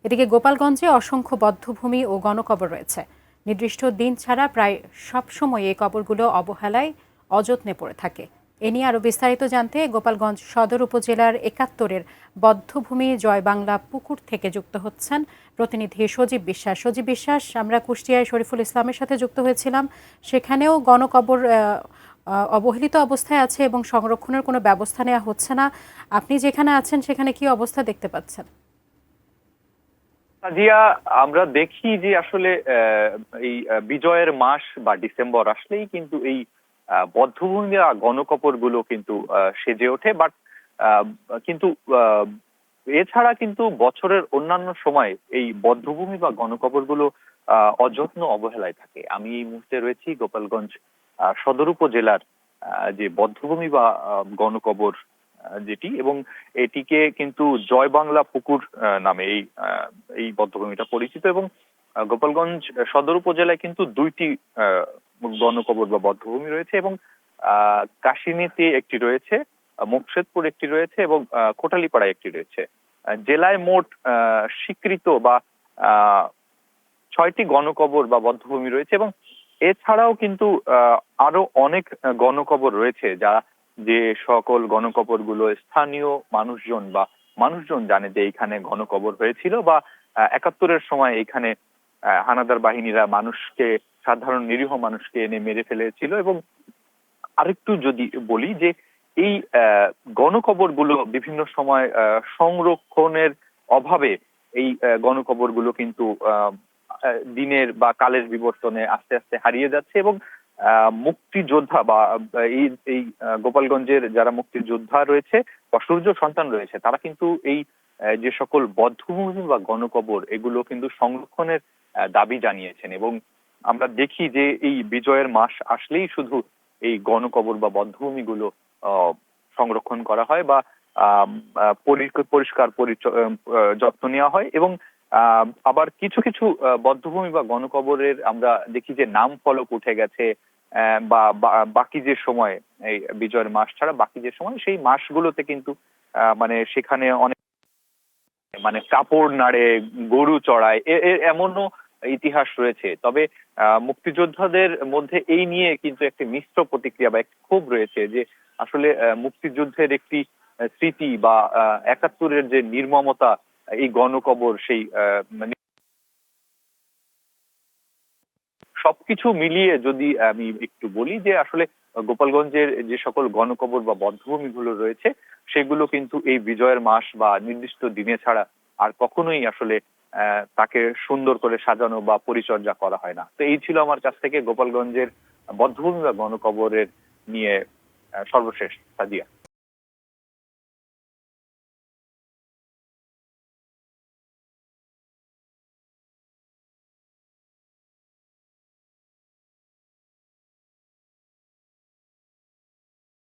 এদিকে গোপালগঞ্জে অসংখ্য বধ্যভূমি ও গণকবর রয়েছে। নির্দিষ্ট দিন ছাড়া প্রায় সবসময় এই কবরগুলো অবহেলায় অযত্নে পড়ে থাকে। এ নিয়ে আরও বিস্তারিত জানতে গোপালগঞ্জ সদর উপজেলার ৭১-এর বধ্যভূমি জয় বাংলা পুকুর থেকে যুক্ত হচ্ছেন প্রতিনিধি সজীব বিশ্বাস। সজীব বিশ্বাস, আমরা কুষ্টিয়ায় শরীফুল ইসলামের সাথে যুক্ত হয়েছিলাম। সেখানেও গণকবর অবহেলিত অবস্থায় আছে এবং সংরক্ষণের কোনো ব্যবস্থা নেওয়া হচ্ছে না। আপনি যেখানে আছেন সেখানে কি অবস্থা দেখতে পাচ্ছেন? জিয়া, আমরা দেখি যে আসলে এই বিজয়ের মাস বা ডিসেম্বর আসলেই কিন্তু এই বধ্যভূমি বা গণকবর গুলো কিন্তু সেজে ওঠে। বাট কিন্তু এছাড়া কিন্তু বছরের অন্যান্য সময় এই বধ্যভূমি বা গণকবর গুলো অযত্ন অবহেলায় থাকে। আমি এই মুহূর্তে রয়েছি গোপালগঞ্জ সদর উপজেলার যে বধ্যভূমি বা গণকবর যেটি, এবং এটিকে কিন্তু জয় বাংলা পুকুর নামে এই বধ্যভূমিটা পরিচিত। এবং গোপালগঞ্জ সদর উপজেলায় কিন্তু দুইটি গণকবর বা বধ্যভূমি রয়েছে, এবং কাশিনীতে একটি রয়েছে, মুকশেদপুর একটি রয়েছে, এবং কোটালীপাড়ায় একটি রয়েছে। জেলায় মোট স্বীকৃত বা ৬টি গণকবর বা বধ্যভূমি রয়েছে, এবং এছাড়াও কিন্তু আরো অনেক গণকবর রয়েছে, যা যে সকল গণকবর গুলো স্থানীয় মানুষজন জানে যে এইখানে গণকবর হয়েছিল, বা ৭১-এর সময় এইখানে হানাদার বাহিনীরা সাধারণ নিরীহ মানুষকে এনে মেরে ফেলেছিল। এবং আরেকটু যদি বলি যে এই গণকবর গুলো বিভিন্ন সময় সংরক্ষণের অভাবে এই গণকবর গুলো কিন্তু দিনের বা কালের বিবর্তনে আস্তে আস্তে হারিয়ে যাচ্ছে। এবং মুক্তিযোদ্ধা বা এই এই গোপালগঞ্জের যারা মুক্তিযোদ্ধা রয়েছে বা সূর্য সন্তান রয়েছে, তারা কিন্তু এই যে সকল বধ্যভূমি বা গণকবর এগুলো কিন্তু সংরক্ষণের দাবি জানিয়েছেন। এবং আমরা দেখি যে এই বিজয়ের মাস আসলেই শুধু এই গণকবর বা বধ্যভূমি গুলো সংরক্ষণ করা হয়, বা পরিষ্কার যত্ন নেওয়া হয়। এবং আবার কিছু কিছু বধ্যভূমি বা গণকবরের আমরা দেখি যে নাম ফলক উঠে গেছে, বা বাকি যে সময় এই বিজয়ের মাস ছাড়া বাকি যে সময় সেই মাসগুলোতে কিন্তু মানে সেখানে অনেক কাপড় নাড়ে, গরু চড়ায়, এমনও ইতিহাস রয়েছে। তবে মুক্তিযোদ্ধাদের মধ্যে এই নিয়ে কিন্তু একটি মিশ্র প্রতিক্রিয়া বা একটি ক্ষোভ রয়েছে যে আসলে মুক্তিযুদ্ধের একটি স্মৃতি বা ৭১-এর যে নির্মমতা, এই গণকবর সেই সবকিছু মিলিয়ে যদি আমি একটু বলি যে আসলে গোপালগঞ্জের যে সকল গণকবর বা বধ্যভূমি গুলো রয়েছে সেগুলো কিন্তু এই বিজয়ের মাস বা নির্দিষ্ট দিনে ছাড়া আর কখনোই আসলে তাকে সুন্দর করে সাজানো বা পরিচর্যা করা হয় না। তো এই ছিল আমার কাছ থেকে গোপালগঞ্জের বধ্যভূমি বা গণকবরের নিয়ে সর্বশেষ, সাদিয়া।